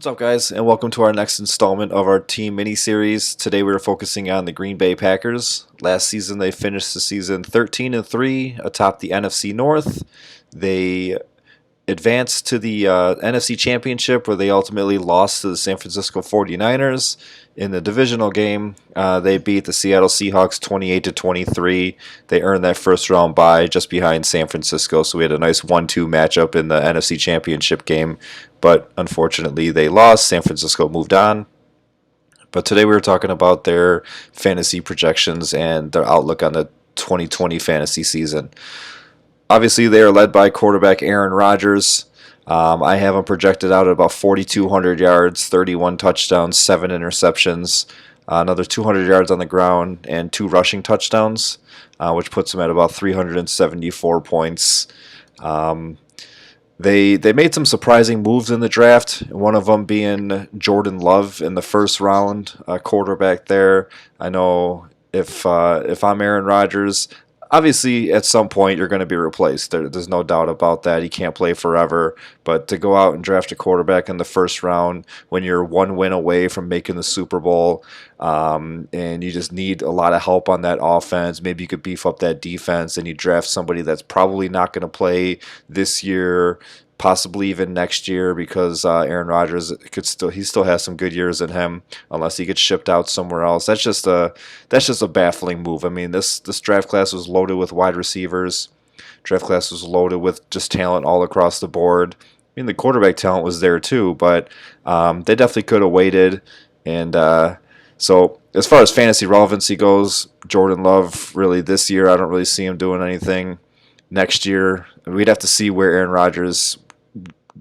What's up, guys, and welcome to our next installment of our team mini-series. Today we are focusing on the Green Bay Packers. Last season they finished the season 13-3 atop the NFC North. They advanced to the NFC Championship, where they ultimately lost to the San Francisco 49ers in the divisional game. They beat the Seattle Seahawks 28-23. They earned that first round bye just behind San Francisco, so we had a nice 1-2 matchup in the NFC Championship game, but unfortunately they lost. San Francisco moved on. But today we were talking about their fantasy projections and their outlook on the 2020 fantasy season. Obviously, they are led by quarterback Aaron Rodgers. I have him projected out at about 4,200 yards, 31 touchdowns, 7 interceptions, another 200 yards on the ground, and 2 rushing touchdowns, which puts him at about 374 points. They made some surprising moves in the draft, one of them being Jordan Love in the first round, quarterback there. I know if I'm Aaron Rodgers, obviously at some point you're going to be replaced. There's no doubt about that. He can't play forever, but to go out and draft a quarterback in the first round when you're one win away from making the Super Bowl, and you just need a lot of help on that offense, maybe you could beef up that defense, and you draft somebody that's probably not going to play this year, possibly even next year, because Aaron Rodgers he still has some good years in him, unless he gets shipped out somewhere else. That's just a baffling move. I mean, this draft class was loaded with wide receivers. Draft class was loaded with just talent all across the board. I mean, the quarterback talent was there too, but they definitely could have waited. And so as far as fantasy relevancy goes, Jordan Love, really this year, I don't really see him doing anything. Next year, we'd have to see where Aaron Rodgers,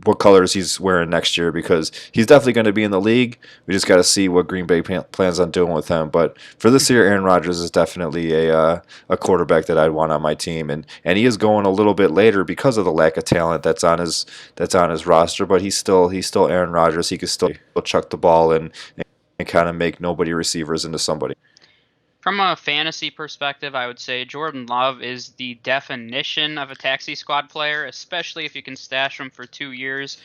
what colors he's wearing next year, because he's definitely going to be in the league. We just got to see what Green Bay plans on doing with him. But for this year, Aaron Rodgers is definitely a quarterback that I'd want on my team, and he is going a little bit later because of the lack of talent that's on his roster. But he's still Aaron Rodgers. He could still chuck the ball and kind of make nobody receivers into somebody. From a fantasy perspective, I would say Jordan Love is the definition of a taxi squad player, especially if you can stash him for 2 years.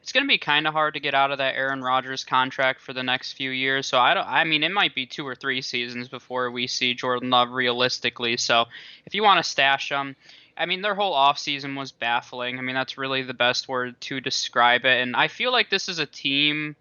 It's going to be kind of hard to get out of that Aaron Rodgers contract for the next few years. So I mean, it might be 2 or 3 seasons before we see Jordan Love realistically. So if you want to stash him, I mean, their whole offseason was baffling. I mean, that's really the best word to describe it. And I feel like this is a team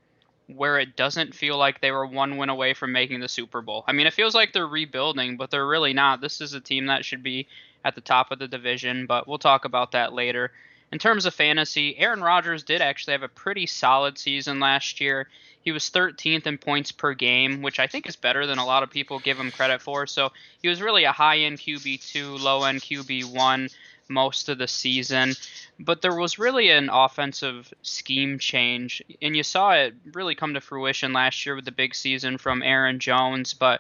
where it doesn't feel like they were one win away from making the Super Bowl. I mean, it feels like they're rebuilding, but they're really not. This is a team that should be at the top of the division, but we'll talk about that later. In terms of fantasy, Aaron Rodgers did actually have a pretty solid season last year. He was 13th in points per game, which I think is better than a lot of people give him credit for. So he was really a high-end QB2, low-end QB1 most of the season. But there was really an offensive scheme change, and you saw it really come to fruition last year with the big season from Aaron Jones. But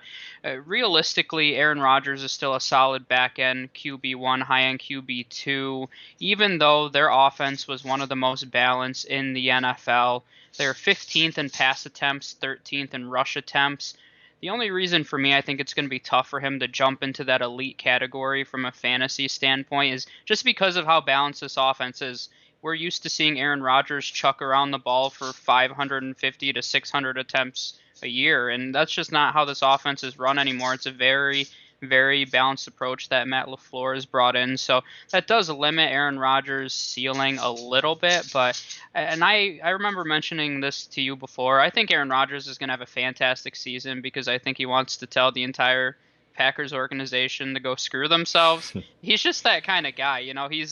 realistically, Aaron Rodgers is still a solid back-end QB1, high-end QB2, even though their offense was one of the most balanced in the NFL. They're 15th in pass attempts, 13th in rush attempts. The only reason for me I think it's going to be tough for him to jump into that elite category from a fantasy standpoint is just because of how balanced this offense is. We're used to seeing Aaron Rodgers chuck around the ball for 550 to 600 attempts a year, and that's just not how this offense is run anymore. It's a very, very balanced approach that Matt LaFleur has brought in. So that does limit Aaron Rodgers' ceiling a little bit. But and I remember mentioning this to you before. I think Aaron Rodgers is going to have a fantastic season because I think he wants to tell the entire Packers organization to go screw themselves. He's just that kind of guy. You know, he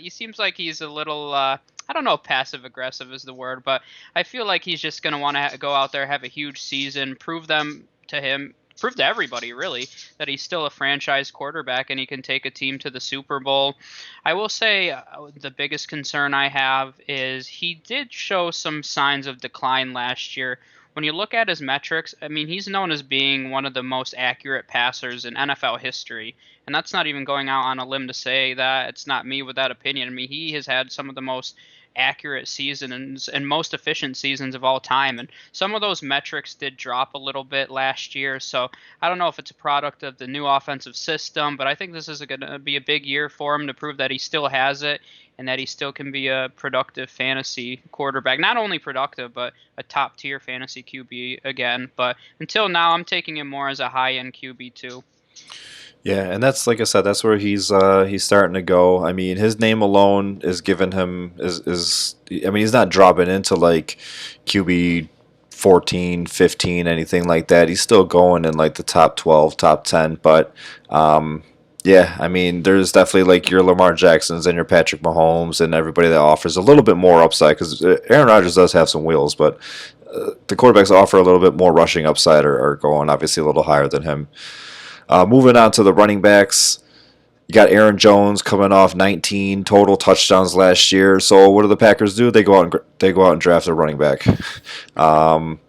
seems like he's a little I don't know if passive aggressive is the word, but I feel like he's just going to want to go out there, have a huge season, prove to everybody really that he's still a franchise quarterback and he can take a team to the Super Bowl. I will say the biggest concern I have is he did show some signs of decline last year. When you look at his metrics, I mean, he's known as being one of the most accurate passers in NFL history. And that's not even going out on a limb to say that. It's not me with that opinion. I mean, he has had some of the most accurate seasons and most efficient seasons of all time. And some of those metrics did drop a little bit last year. So I don't know if it's a product of the new offensive system, but I think this is going to be a big year for him to prove that he still has it and that he still can be a productive fantasy quarterback. Not only productive, but a top tier fantasy QB again. But until now, I'm taking him more as a high end QB too. Yeah, and that's like I said, that's where he's starting to go. I mean, his name alone is giving him is I mean, he's not dropping into like QB 14, 15, anything like that. He's still going in like the top 12, top 10, but yeah, I mean, there's definitely like your Lamar Jacksons and your Patrick Mahomes and everybody that offers a little bit more upside because Aaron Rodgers does have some wheels, but the quarterbacks that offer a little bit more rushing upside are going obviously a little higher than him. Moving on to the running backs, you got Aaron Jones coming off 19 total touchdowns last year. So what do the Packers do? They go out and draft a running back. Um,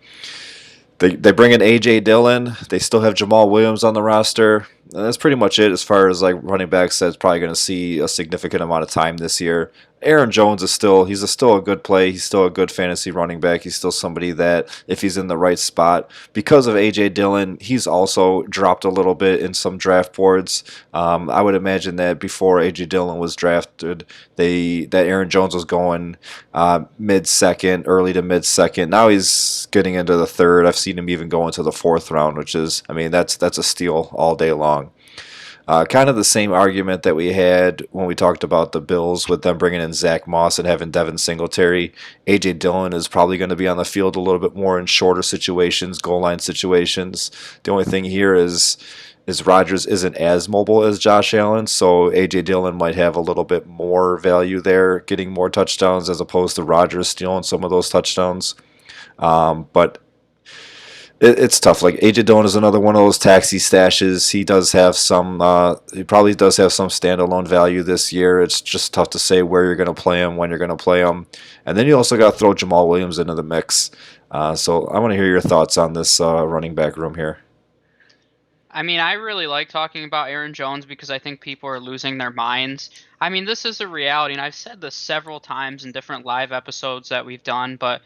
they bring in AJ Dillon. They still have Jamal Williams on the roster. And that's pretty much it as far as like running backs that's probably going to see a significant amount of time this year. Aaron Jones is still a good play. He's still a good fantasy running back. He's still somebody that if he's in the right spot because of AJ Dillon, he's also dropped a little bit in some draft boards. I would imagine that before AJ Dillon was drafted, that Aaron Jones was going mid second, early to mid second. Now he's getting into the third. I've seen him even go into the fourth round, which is, I mean, that's a steal all day long. Kind of the same argument that we had when we talked about the Bills with them bringing in Zach Moss and having Devin Singletary. AJ Dillon is probably going to be on the field a little bit more in shorter situations, goal line situations. The only thing here is Rodgers isn't as mobile as Josh Allen, so AJ Dillon might have a little bit more value there, getting more touchdowns as opposed to Rodgers stealing some of those touchdowns. But it's tough. Like AJ Dillon is another one of those taxi stashes. He does have some. He probably does have some standalone value this year. It's just tough to say where you're going to play him, when you're going to play him, and then you also got to throw Jamal Williams into the mix. So I want to hear your thoughts on this running back room here. I mean, I really like talking about Aaron Jones because I think people are losing their minds. I mean, this is a reality, and I've said this several times in different live episodes that we've done, but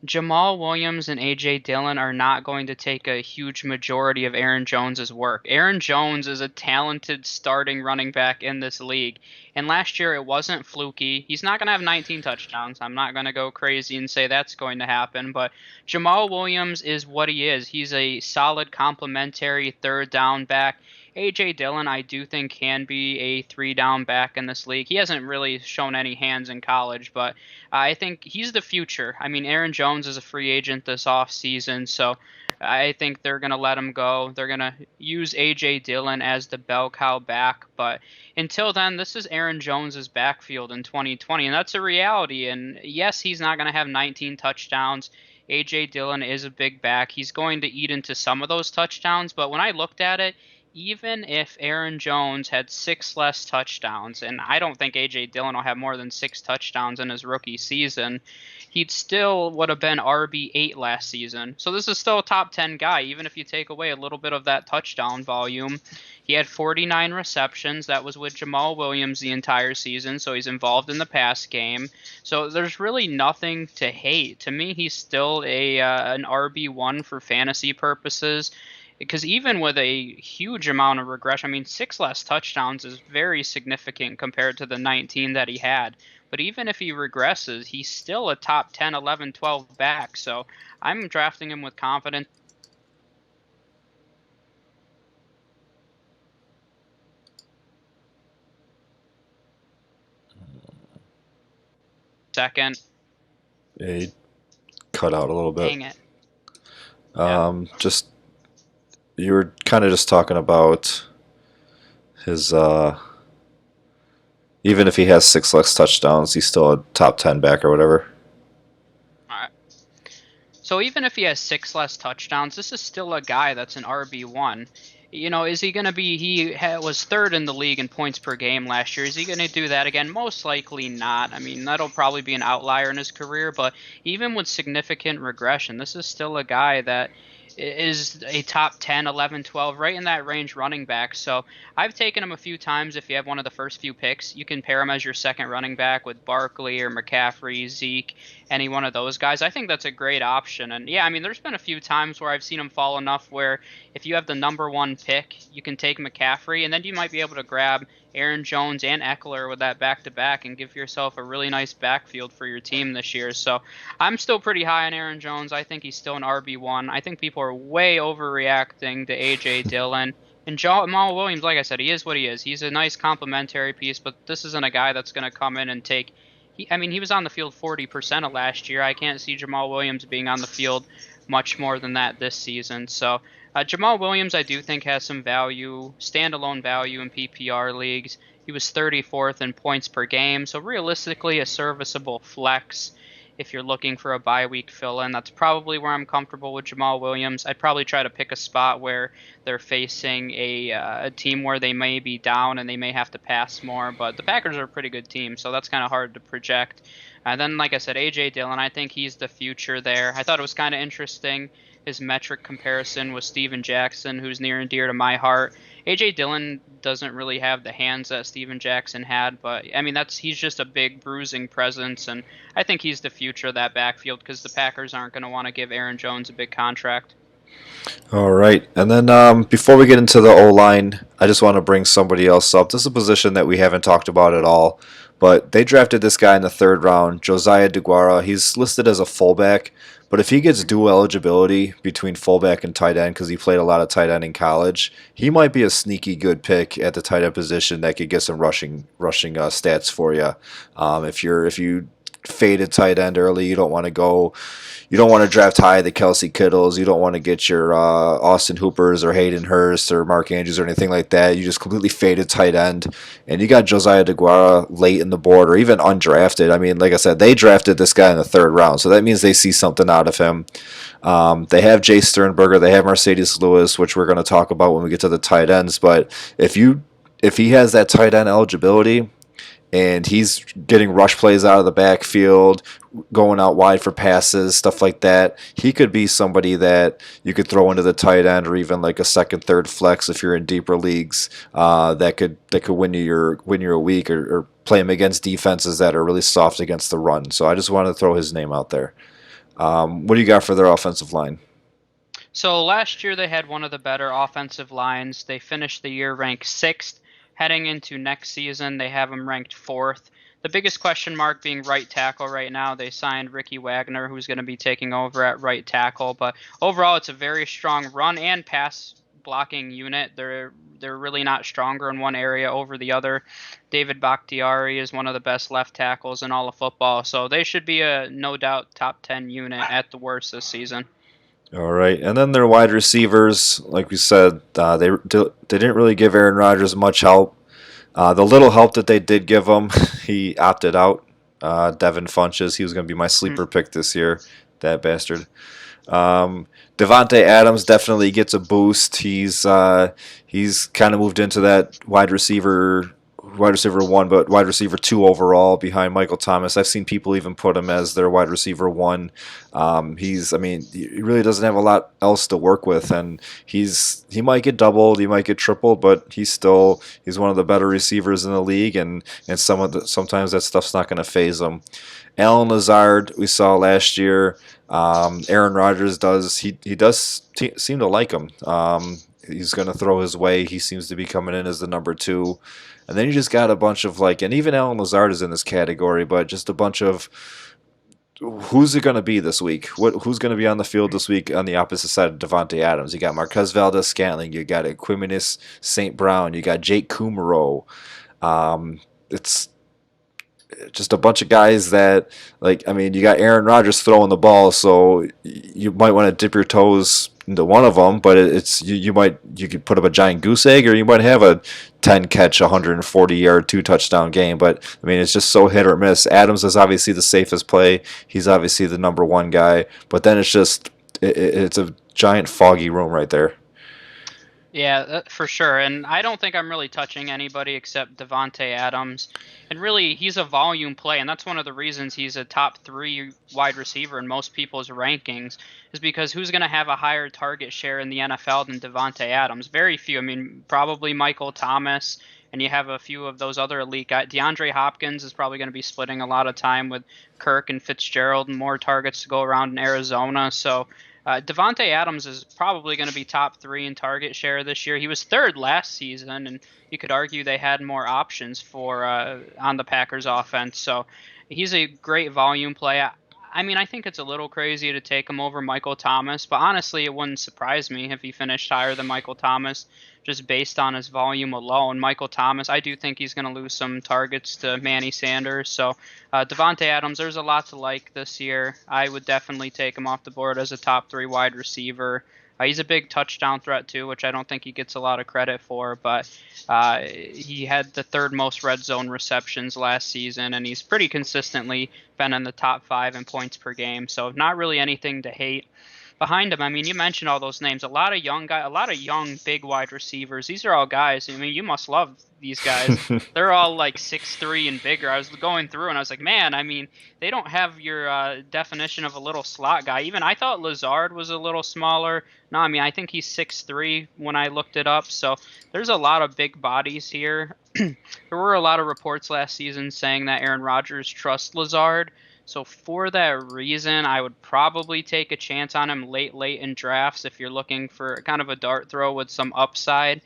Jamal Williams and AJ Dillon are not going to take a huge majority of Aaron Jones's work. Aaron Jones is a talented starting running back in this league. And last year it wasn't fluky. He's not going to have 19 touchdowns. I'm not going to go crazy and say that's going to happen, but Jamal Williams is what he is. He's a solid complementary third down back. AJ Dillon, I do think, can be a three down back in this league. He hasn't really shown any hands in college, but I think he's the future. I mean, Aaron Jones is a free agent this offseason, so I think they're going to let him go. They're going to use AJ Dillon as the bell cow back, but until then, this is Aaron Jones's backfield in 2020, and that's a reality. And yes, he's not going to have 19 touchdowns. AJ Dillon is a big back. He's going to eat into some of those touchdowns, but when I looked at it, even if Aaron Jones had 6 less touchdowns, and I don't think A.J. Dillon will have more than 6 touchdowns in his rookie season, he'd still would have been RB8 last season. So this is still a top 10 guy, even if you take away a little bit of that touchdown volume. He had 49 receptions. That was with Jamal Williams the entire season, so he's involved in the pass game. So there's really nothing to hate. To me, he's still an RB1 for fantasy purposes because even with a huge amount of regression, I mean, 6 less touchdowns is very significant compared to the 19 that he had. But even if he regresses, he's still a top 10, 11, 12 back. So I'm drafting him with confidence. Second. He cut out a little bit. Dang it. Yeah. Just you were kind of just talking about his. Even if he has 6 less touchdowns, he's still a top 10 back or whatever. All right. So even if he has 6 less touchdowns, this is still a guy that's an RB1. You know, is he going to be? Was third in the league in points per game last year. Is he going to do that again? Most likely not. I mean, that'll probably be an outlier in his career. But even with significant regression, this is still a guy that is a top 10, 11, 12, right in that range running back. So I've taken him a few times. If you have one of the first few picks, you can pair him as your second running back with Barkley or McCaffrey, Zeke, any one of those guys. I think that's a great option. And yeah, I mean, there's been a few times where I've seen him fall enough where if you have the number one pick, you can take McCaffrey, and then you might be able to grab Aaron Jones and Eckler with that back to back and give yourself a really nice backfield for your team this year. So I'm still pretty high on Aaron Jones. I think he's still an RB1. I think people are way overreacting to A.J. Dillon. And Jamal Williams, like I said, he is what he is. He's a nice complementary piece, but this isn't a guy that's going to come in and take. I mean, he was on the field 40% of last year. I can't see Jamal Williams being on the field much more than that this season. So Jamal Williams, I do think, has some value, standalone value in PPR leagues. He was 34th in points per game, so realistically a serviceable flex if you're looking for a bye week fill in. That's probably where I'm comfortable with Jamal Williams. I'd probably try to pick a spot where they're facing a team where they may be down and they may have to pass more, but the Packers are a pretty good team, so that's kind of hard to project. And then, like I said, A.J. Dillon, I think he's the future there. I thought it was kind of interesting. His metric comparison with Steven Jackson, who's near and dear to my heart. A.J. Dillon doesn't really have the hands that Steven Jackson had, but I mean he's just a big bruising presence, and I think he's the future of that backfield because the Packers aren't going to want to give Aaron Jones a big contract. All right. And then before we get into the O line, I just want to bring somebody else up. This is a position that we haven't talked about at all, but they drafted this guy in the third round, Josiah DeGuara. He's listed as a fullback, but if he gets dual eligibility between fullback and tight end because he played a lot of tight end in college, he might be a sneaky good pick at the tight end position that could get some rushing stats for you. If you faded tight end early, you don't want to draft high the Kelsey Kittles. You don't want to get your Austin Hoopers or Hayden Hurst or Mark Andrews or anything like that. You just completely faded tight end. And you got Josiah DeGuara late in the board or even undrafted. I mean, like I said, they drafted this guy in the third round. So that means they see something out of him. They have Jay Sternberger. They have Mercedes Lewis, which we're going to talk about when we get to the tight ends. But if he has that tight end eligibility, and he's getting rush plays out of the backfield, going out wide for passes, stuff like that. He could be somebody that you could throw into the tight end or even like a second, third flex if you're in deeper leagues. That could win you a week or play him against defenses that are really soft against the run. So I just wanted to throw his name out there. What do you got for their offensive line? So last year they had one of the better offensive lines. They finished the year ranked sixth. Heading into next season, they have them ranked fourth. The biggest question mark being right tackle right now. They signed Ricky Wagner, who's going to be taking over at right tackle. But overall, it's a very strong run and pass blocking unit. They're really not stronger in one area over the other. David Bakhtiari is one of the best left tackles in all of football. So they should be a no doubt top 10 unit at the worst this season. All right, and then their wide receivers, like we said, they didn't really give Aaron Rodgers much help. The little help that they did give him, he opted out. Devin Funches, he was going to be my sleeper pick this year. That bastard. Devontae Adams definitely gets a boost. He's kind of moved into that wide receiver one, but wide receiver two overall behind Michael Thomas. I've seen people even put him as their wide receiver one. He really doesn't have a lot else to work with, and he might get doubled, he might get tripled, but he's one of the better receivers in the league, and sometimes that stuff's not going to phase him. Alan Lazard, we saw last year. Aaron Rodgers seem to like him. He's going to throw his way. He seems to be coming in as the number two. And then you just got a bunch of and even Alan Lazard is in this category, but just a bunch of who's it going to be this week? Who's going to be on the field this week on the opposite side of Devontae Adams? You got Marquez Valdez-Scantling, you got Equimius St. Brown, you got Jake Kumaro. It's just a bunch of guys that, you got Aaron Rodgers throwing the ball, so you might want to dip your toes into one of them, but you could put up a giant goose egg, or you might have a 10 catch, 140 yard, 2 touchdown game. But it's just so hit or miss. Adams is obviously the safest play. He's obviously the number one guy, but then it's a giant foggy room right there. Yeah, for sure. And I don't think I'm really touching anybody except Devonte Adams. And really, he's a volume play, and that's one of the reasons he's a top three wide receiver in most people's rankings, is because who's going to have a higher target share in the NFL than Devonte Adams? Very few. I mean, probably Michael Thomas, and you have a few of those other elite guys. DeAndre Hopkins is probably going to be splitting a lot of time with Kirk and Fitzgerald, and more targets to go around in Arizona. So Devonte Adams is probably going to be top three in target share this year. He was third last season, and you could argue they had more options for on the Packers offense. So he's a great volume play. I mean, I think it's a little crazy to take him over Michael Thomas, but honestly, it wouldn't surprise me if he finished higher than Michael Thomas just based on his volume alone. Michael Thomas, I do think he's going to lose some targets to Manny Sanders. So Devonte Adams, there's a lot to like this year. I would definitely take him off the board as a top three wide receiver. He's a big touchdown threat too, which I don't think he gets a lot of credit for. But he had the third most red zone receptions last season, and he's pretty consistently been in the top five in points per game. So not really anything to hate behind him. I mean, you mentioned all those names. A lot of young guys, a lot of young big wide receivers. These are all guys. I mean, you must love these guys. They're all like 6'3" and bigger. I was going through and I was like, man, I mean, they don't have your definition of a little slot guy. Even I thought Lazard was a little smaller. No, I mean, I think he's 6'3" when I looked it up. So there's a lot of big bodies here. There were a lot of reports last season saying that Aaron Rodgers trusts Lazard. So for that reason, I would probably take a chance on him late in drafts if you're looking for kind of a dart throw with some upside.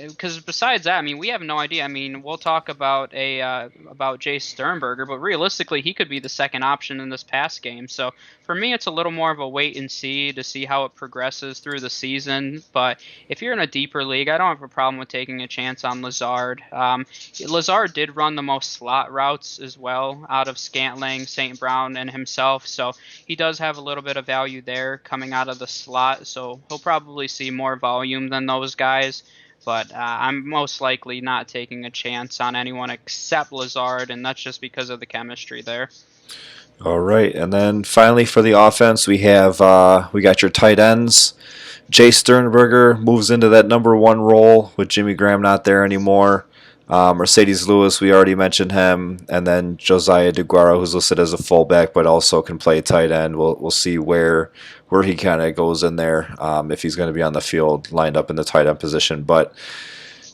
Because besides that, I mean, we have no idea. I mean, we'll talk about Jay Sternberger, but realistically, he could be the second option in this pass game. So for me, it's a little more of a wait and see to see how it progresses through the season. But if you're in a deeper league, I don't have a problem with taking a chance on Lazard. Lazard did run the most slot routes as well out of Scantling, St. Brown, and himself. So he does have a little bit of value there coming out of the slot. So he'll probably see more volume than those guys. But I'm most likely not taking a chance on anyone except Lazard, and that's just because of the chemistry there. All right, and then finally for the offense, we got your tight ends. Jay Sternberger moves into that number one role with Jimmy Graham not there anymore. Mercedes Lewis, we already mentioned him, and then Josiah DeGuara, who's listed as a fullback but also can play tight end. We'll see where he kind of goes in there if he's going to be on the field lined up in the tight end position. But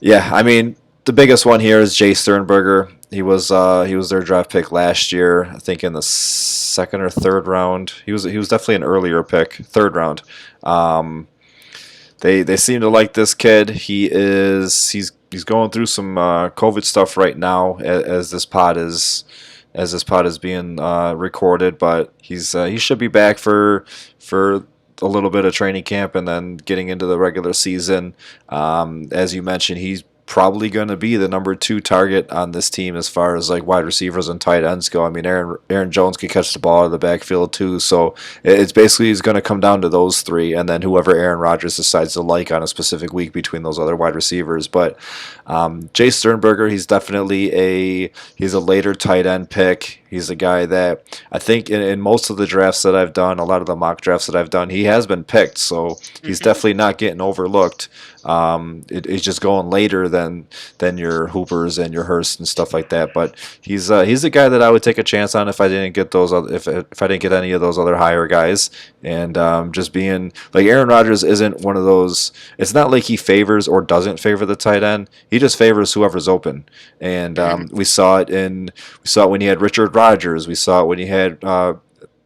yeah, I mean the biggest one here is Jay Sternberger. He was their draft pick last year, I think in the second or third round. He was definitely an earlier pick, third round. Um, they seem to like this kid. He's going through some COVID stuff right now as this pod is being recorded, but he should be back for a little bit of training camp and then getting into the regular season. As you mentioned, he's probably going to be the number two target on this team as far as like wide receivers and tight ends go. I mean, Aaron Jones can catch the ball out of the backfield too, so it's basically going to come down to those three, and then whoever Aaron Rodgers decides to like on a specific week between those other wide receivers. But Jay Sternberger, he's a later tight end pick. He's a guy that I think in most of the drafts that I've done, a lot of the mock drafts that I've done, he has been picked, so he's definitely not getting overlooked. It's just going later than your Hoopers and your Hurst and stuff like that. But he's a guy that I would take a chance on if I didn't get if I didn't get any of those other higher guys. And just being like Aaron Rodgers isn't one of those. It's not like he favors or doesn't favor the tight end. He just favors whoever's open. And we saw it when he had Richard Rodgers. We saw it when he had what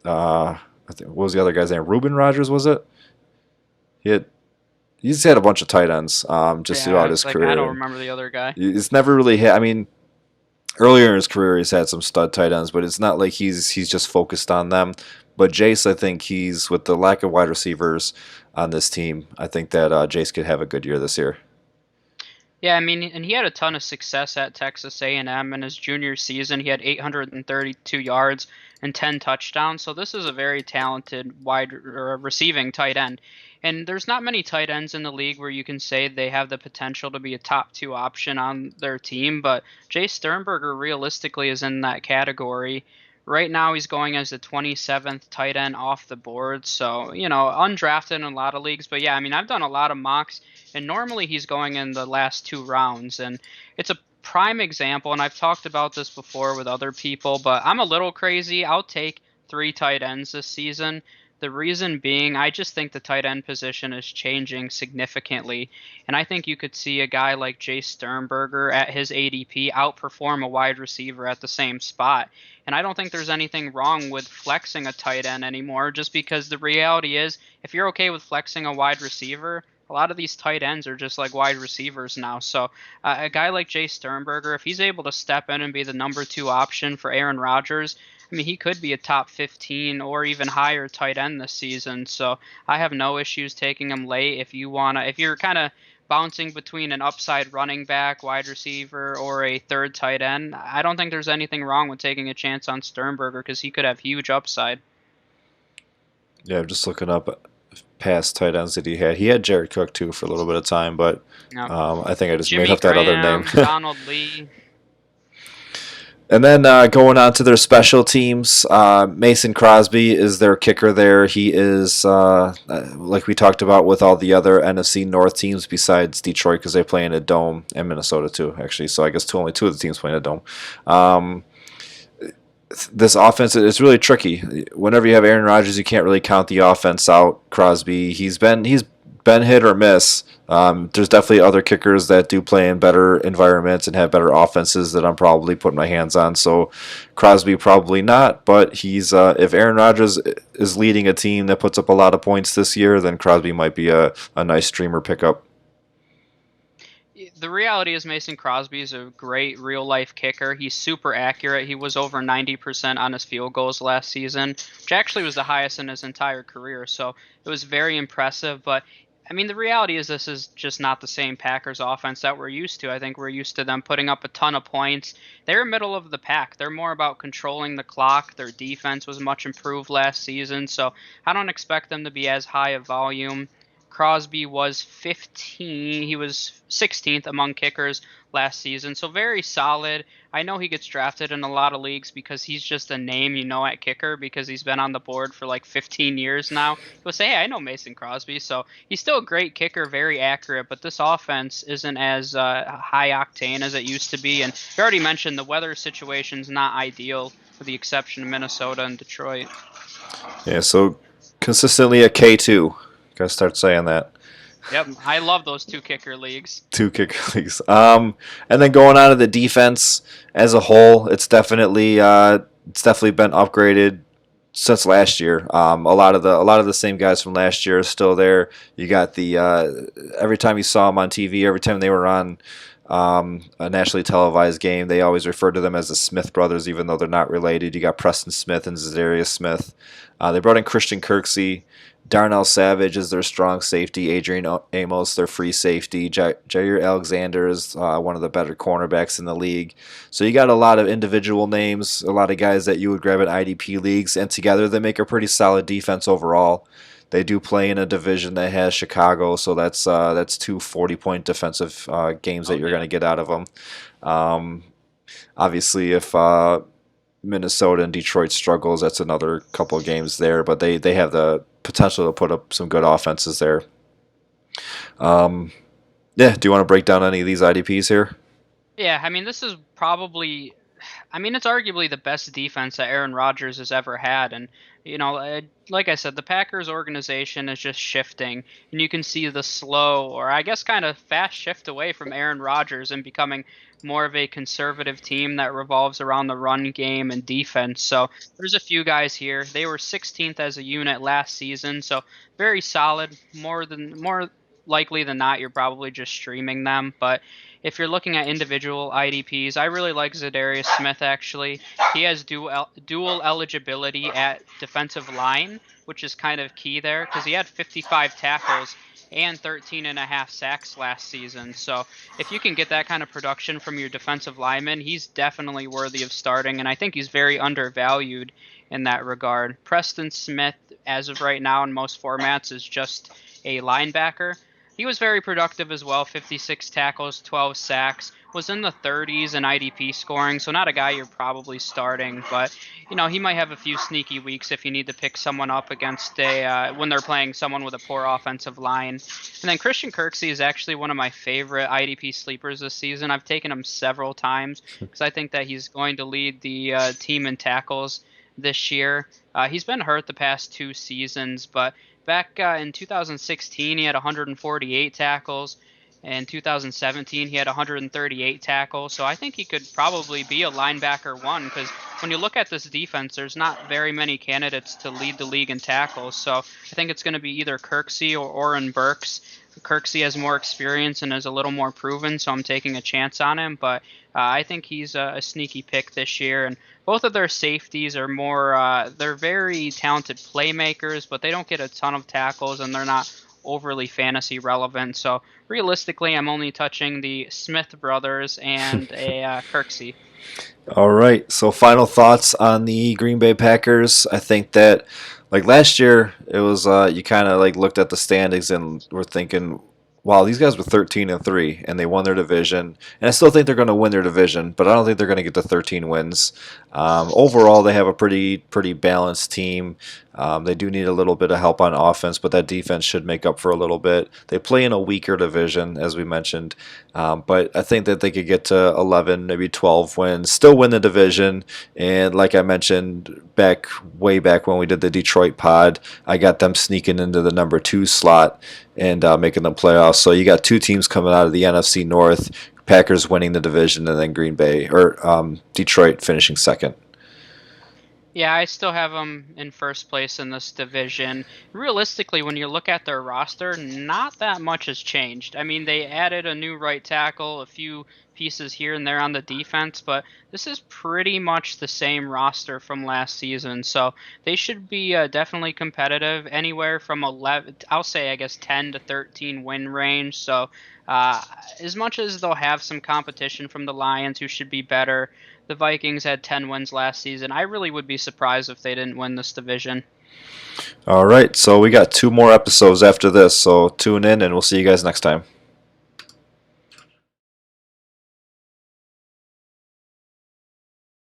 was the other guy's name? Reuben Rodgers, was it? He had He's had a bunch of tight ends just throughout his Like I don't career. remember the other guy. It's never really hit. I mean, earlier in his career, he's had some stud tight ends, but it's not like he's just focused on them. But Jace, I think he's with the lack of wide receivers on this team. I think that Jace could have a good year this year. Yeah, I mean, and he had a ton of success at Texas A&M in his junior season. He had 832 yards and 10 touchdowns. So this is a very talented wide or receiving tight end. And there's not many tight ends in the league where you can say they have the potential to be a top two option on their team. But Jay Sternberger realistically is in that category. Right now, he's going as the 27th tight end off the board. So, undrafted in a lot of leagues. But yeah, I mean, I've done a lot of mocks, and normally he's going in the last 2 rounds. And it's a prime example, and I've talked about this before with other people, but I'm a little crazy. I'll take 3 tight ends this season. The reason being, I just think the tight end position is changing significantly. And I think you could see a guy like Jay Sternberger at his ADP outperform a wide receiver at the same spot. And I don't think there's anything wrong with flexing a tight end anymore, just because the reality is, if you're okay with flexing a wide receiver, a lot of these tight ends are just like wide receivers now. So a guy like Jay Sternberger, if he's able to step in and be the number 2 option for Aaron Rodgers, I mean, he could be a top 15 or even higher tight end this season. So I have no issues taking him late if you're kind of bouncing between an upside running back, wide receiver, or a third tight end. I don't think there's anything wrong with taking a chance on Sternberger because he could have huge upside. Yeah, I'm just looking up past tight ends that he had. He had Jared Cook too for a little bit of time, but Yep. I think I just made Jimmy up that other name. Graham, Donald Lee. And then going on to their special teams, Mason Crosby is their kicker there. He is, like we talked about with all the other NFC North teams besides Detroit, because they play in a dome, and Minnesota too, actually. So I guess only two of the teams play in a dome. Um, this offense is really tricky. Whenever you have Aaron Rodgers, you can't really count the offense out. Crosby, he's been hit or miss. There's definitely other kickers that do play in better environments and have better offenses that I'm probably putting my hands on. So Crosby probably not, but he's if Aaron Rodgers is leading a team that puts up a lot of points this year, then Crosby might be a nice streamer pickup. The reality is Mason Crosby is a great real life kicker. He's super accurate. He was over 90% on his field goals last season, which actually was the highest in his entire career. So it was very impressive. But I mean, the reality is this is just not the same Packers offense that we're used to. I think we're used to them putting up a ton of points. They're middle of the pack. They're more about controlling the clock. Their defense was much improved last season. So I don't expect them to be as high a volume. Crosby was 15. He was 16th among kickers last season, so very solid. I know he gets drafted in a lot of leagues because he's just a name at kicker because he's been on the board for like 15 years now. You'll say, hey, I know Mason Crosby, so he's still a great kicker, very accurate, but this offense isn't as high octane as it used to be. And you already mentioned the weather situation's not ideal, with the exception of Minnesota and Detroit. Yeah, so consistently a K2. Gotta start saying that. Yep, I love those 2 kicker leagues. Two kick leagues. And then going on to the defense as a whole, it's definitely been upgraded since last year. A lot of the same guys from last year are still there. You got the every time you saw them on TV, every time they were on a nationally televised game, they always referred to them as the Smith brothers, even though they're not related. You got Preston Smith and Zadarius Smith. They brought in Christian Kirksey. Darnell Savage is their strong safety. Adrian Amos, their free safety. Jair Alexander is one of the better cornerbacks in the league. So you got a lot of individual names, a lot of guys that you would grab in IDP leagues, and together they make a pretty solid defense overall. They do play in a division that has Chicago, so that's two 40-point defensive games that you're going to get out of them. Obviously, if Minnesota and Detroit struggles, that's another couple of games there, but they have the potential to put up some good offenses there. Yeah, do you want to break down any of these IDPs here? Yeah, I mean, this is probably, I mean, it's arguably the best defense that Aaron Rodgers has ever had. And, like I said, the Packers organization is just shifting. And you can see the slow, or I guess kind of fast shift away from Aaron Rodgers and becoming more of a conservative team that revolves around the run game and defense. So there's a few guys here. They were 16th as a unit last season. So very solid. More likely than not, you're probably just streaming them. But if you're looking at individual IDPs, I really like Zadarius Smith, actually. He has dual eligibility at defensive line, which is kind of key there because he had 55 tackles and 13 and a half sacks last season. So if you can get that kind of production from your defensive lineman, he's definitely worthy of starting, and I think he's very undervalued in that regard. Preston Smith, as of right now in most formats, is just a linebacker. He was very productive as well, 56 tackles, 12 sacks, was in the 30s in IDP scoring, so not a guy you're probably starting, but he might have a few sneaky weeks if you need to pick someone up against when they're playing someone with a poor offensive line. And then Christian Kirksey is actually one of my favorite IDP sleepers this season. I've taken him several times because I think that he's going to lead the team in tackles this year. He's been hurt the past 2 seasons, but back in 2016, he had 148 tackles. In 2017, he had 138 tackles. So I think he could probably be a linebacker one because when you look at this defense, there's not very many candidates to lead the league in tackles. So I think it's going to be either Kirksey or Oren Burks. Kirksey has more experience and is a little more proven, so I'm taking a chance on him. But I think he's a sneaky pick this year. And both of their safeties are they're very talented playmakers, but they don't get a ton of tackles and they're not overly fantasy relevant. So realistically, I'm only touching the Smith brothers and a Kirksey. All right. So final thoughts on the Green Bay Packers. I think that like last year, it was you kind of like looked at the standings and were thinking, wow, these guys were 13-3 and they won their division. And I still think they're going to win their division, but I don't think they're going to get to 13 wins. Overall, they have a pretty balanced team. They do need a little bit of help on offense, but that defense should make up for a little bit. They play in a weaker division, as we mentioned, but I think that they could get to 11, maybe 12 wins, still win the division. And like I mentioned way back when we did the Detroit pod, I got them sneaking into the number 2 slot and making the playoffs. So you got two teams coming out of the NFC North. Packers winning the division, and then Green Bay or Detroit finishing second. Yeah, I still have them in first place in this division. Realistically, when you look at their roster, not that much has changed. I mean, they added a new right tackle, a few pieces here and there on the defense, but this is pretty much the same roster from last season. So they should be definitely competitive, anywhere from 11, I'll say, I guess, 10 to 13 win range. So uh, as much as they'll have some competition from the Lions, who should be better, the Vikings had 10 wins last season. I really would be surprised if they didn't win this division. All right, so we got 2 more episodes after this, so tune in and we'll see you guys next time.